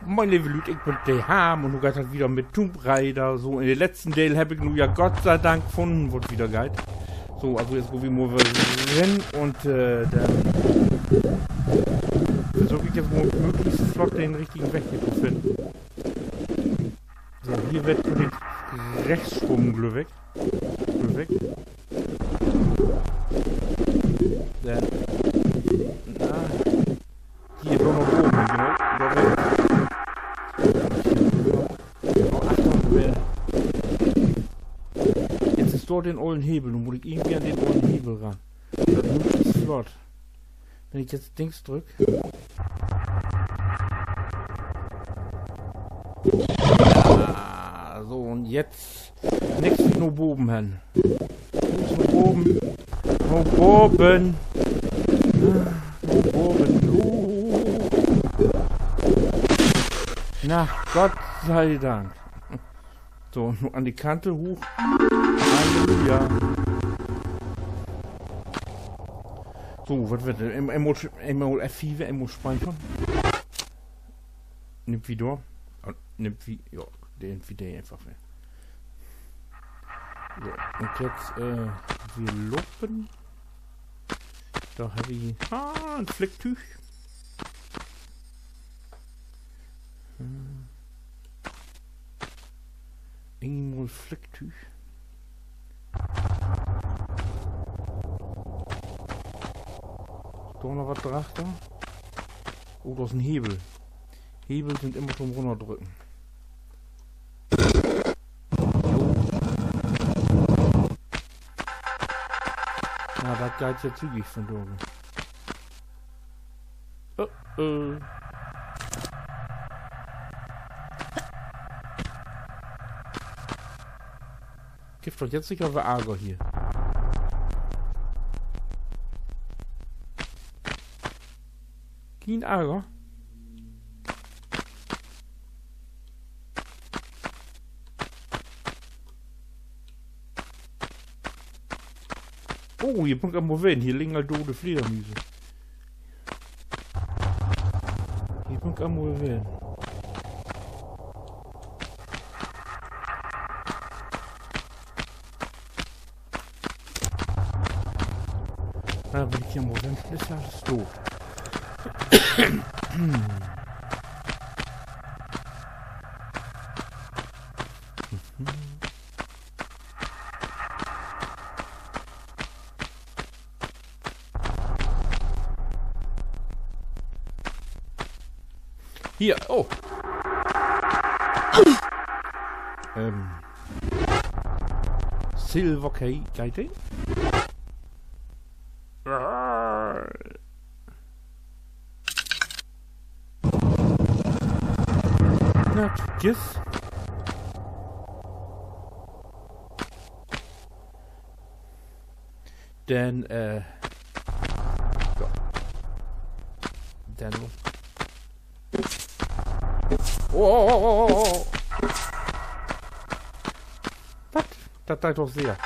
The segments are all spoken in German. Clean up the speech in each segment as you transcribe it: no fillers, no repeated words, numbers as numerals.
Moin liebe Leute, ich bin der Ham und du geht halt wieder mit Tomb Raider. So, in den letzten Teil habe ich nun ja Gott sei Dank gefunden, wird wieder geil. So, also jetzt gucken wir mal rein und dann versuche ich jetzt mal möglichst flott den richtigen Weg hier zu finden. So, hier wird den Rechtsschwung glücklich. Dann, hier doch noch oben, genau. Jetzt ist dort den ollen Hebel. Nun muss ich irgendwie an den ollen Hebel ran. Das ist flott. Wenn ich jetzt Dings drücke. Ja, so und jetzt nächstes nur Boben hin. Boben. No Boben. No Boben. Na, Gott sei Dank. So, nur an die Kante hoch. Halleluja. So, was wird denn? Einmal F4, einmal speichern. Nimmt wieder. Nimmt wie. Ja, den wieder einfach weg. So, und jetzt, wir lopen. Da habe ich. Ein Flicktüch. Irgendwo Flicktüch. Da noch was drauf. Oh, da ist ein Hebel. Hebel sind immer zum Runterdrücken. Na, das geht ja zügig von dort. Gibt doch jetzt sicher Ärger hier. Kein Ärger? Oh, hier kommt am Moment. Hier liegen halt tote Fledermäuse. Hier kommt am Moment. Da will ich hier mal ganz ist alles tot. Hier, oh. Silver Kite. Na, tschüss. Dann, ja. Dann. Oh. Was? Das sei doch sehr.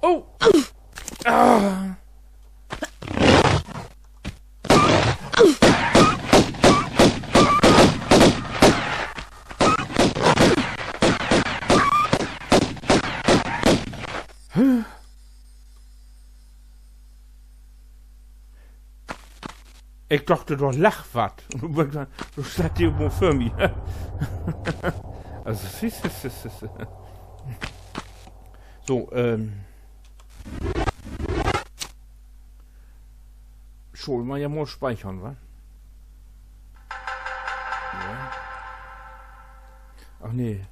Oh! Ah! Ich dachte doch, lach was. Du statt dir irgendwo für mich. Also, so, schon mal ja mal speichern, wa? Ja. Ach nee.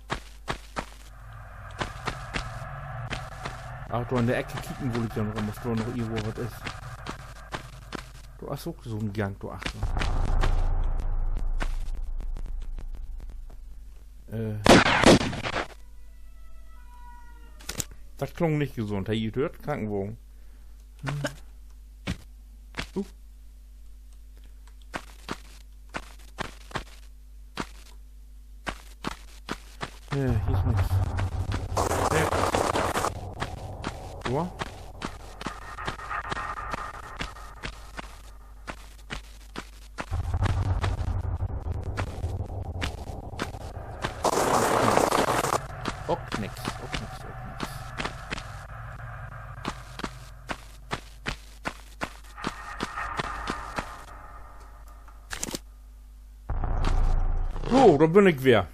Ach, du an der Ecke kicken, wo ich dann rum, dass du noch irgendwo was ist. Du hast auch so einen Gang, du Achter. Das klang nicht gesund. Hey, ihr hört? Krankenwagen. Ja, hier ist nichts. Ja. So, da bin ich wieder.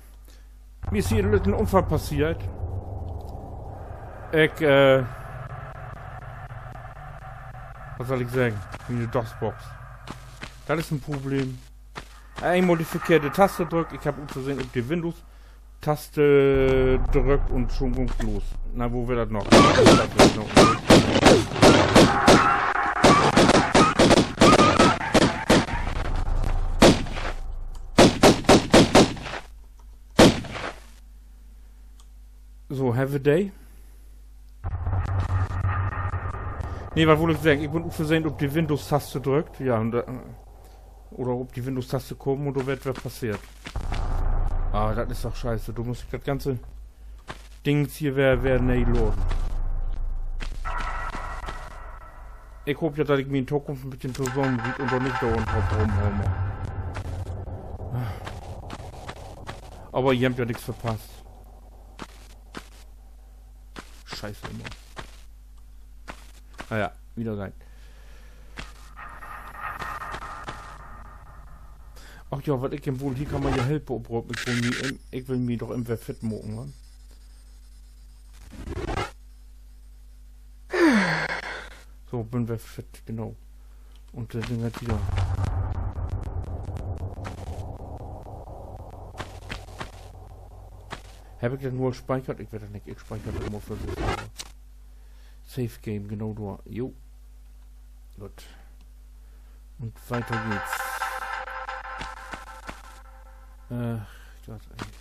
Mir ist hier ein Unfall passiert. Was soll ich sagen? Wie eine DOS-Box. Das ist ein Problem. Einmal die verkehrte Taste drückt. Ich habe unversehen auf die Windows-Taste drückt und schon kommt los. Na, wo wird das noch? So, have a day. Nee, was wollte ich sagen? Ich bin unversehen auf die Windows-Taste drückt. Ja, und oder ob die Windows-Taste kommen und da wird was passiert. Ah, das ist doch scheiße. Du musst das ganze Dings hier werden nicht laden. Ich hoffe ja, dass ich mir in Zukunft ein bisschen zusammenried und doch nicht da unten rumhaue. Aber ihr habt ja nichts verpasst. Scheiße immer. Naja, wieder rein. Ach ja, was ich denn wohl, hier kann man ja helfen, obwohl ich will mich doch immer fit moken, ne? So, bin wir fit, genau. Und der Ding hat wieder. Habe ich das nur gespeichert? Ich werde das nicht, ich speichere das immer für sich. Safe Game, genau da. Jo. Gut. Und weiter geht's. Ich weiß eigentlich.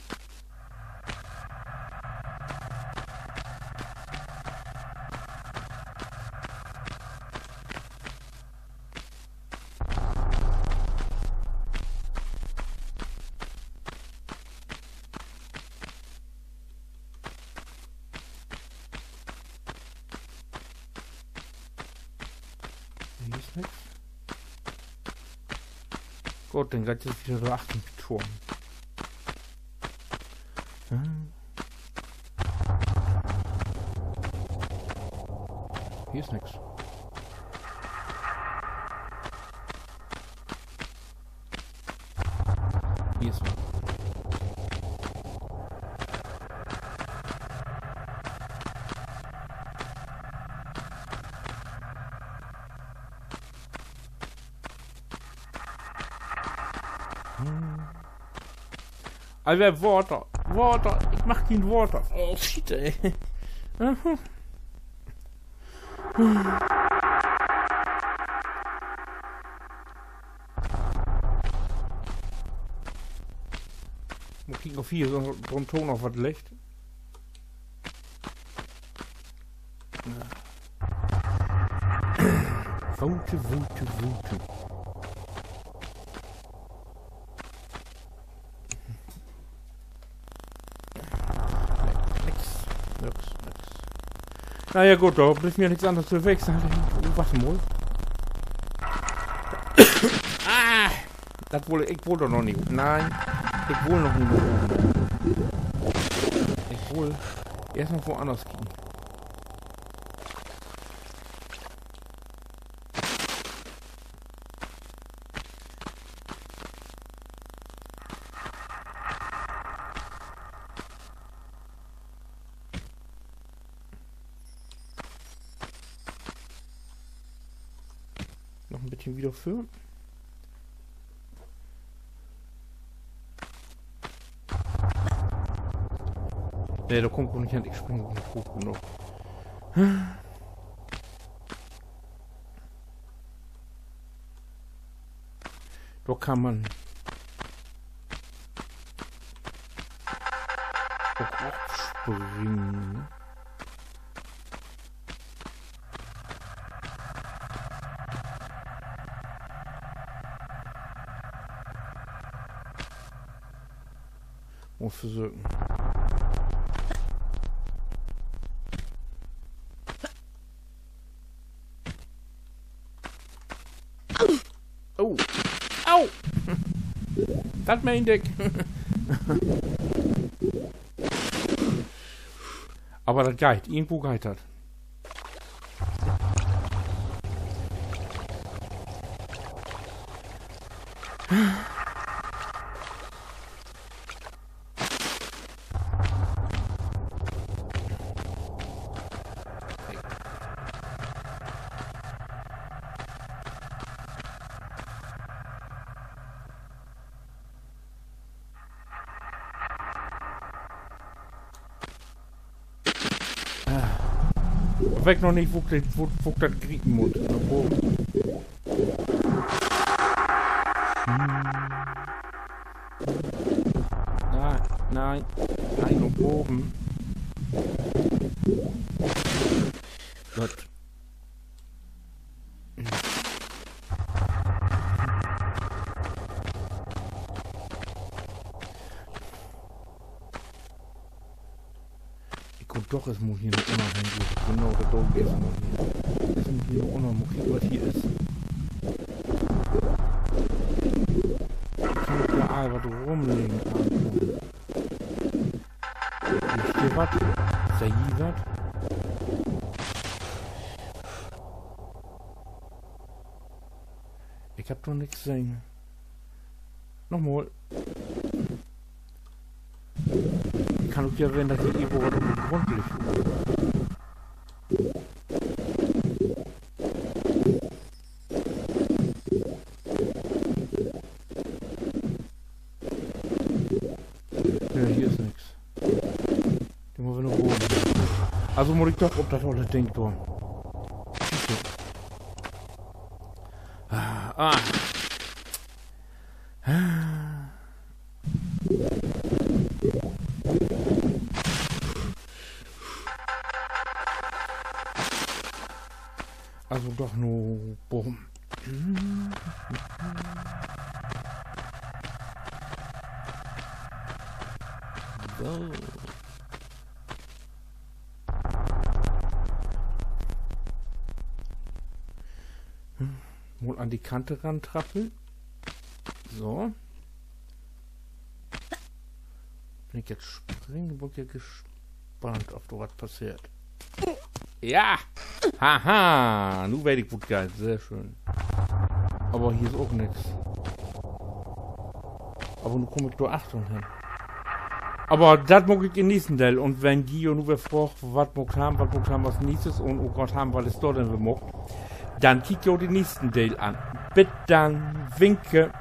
Hier ist nichts. Gut, dann gleich ist wieder so 8 Toren. Hier ist nichts. Hier ist was. Alter, Water, ich mach kein Water. Oh, shit, ey. Muss ich auf hier so ein Ton auf was Licht. Wote. Nix. Naja gut, da bleibt mir nichts anderes zu wechseln. Was wohl? Das wohl, ich wohl doch noch nicht. Nein, ich wohl noch nicht. Ich wohl erst noch woanders gehen. Noch ein bisschen wieder führen. Ne, da kommt wohl nicht an, ich springe nicht hoch genug. Da kann man auch springen. Muss versuchen. Oh! Au! Das meinte ich. Aber das geht. Irgendwo geht das. weg noch nicht, wo das Griepen muss. Nein, und oben. Gott. Doch, es muss hier noch unabhängig sein. Genau, der Dog ist noch hier. Es muss hier noch unabhängig, was hier ist. Ich kann ja einfach rumlegen. Ist hier was? Ist da hier was? Ich hab doch nichts gesehen. Nochmal. Kann auch ja werden, dass ich irgendwo was auf dem Grund liegt. Ja, hier ist nichts. Den muss wir noch oben. Also muss ich doch ob das tolle Ding tun. Okay. Also doch nur Boom. So. Wohl an die Kante rantrappeln. So. Wenn ich jetzt springe, bin ich ja gespannt, ob da was passiert. Ja! Haha! Nun werde ich gut geil. Sehr schön. Aber hier ist auch nichts. Aber nun komme ich da Achtung hin. Aber das mag ich genießen, Del. Und wenn die und wir froh, was haben, was nächstes und oh Gott haben, was ist dort denn wir mag, dann kick ich auch die nächsten Del an. Bitte dann, winke.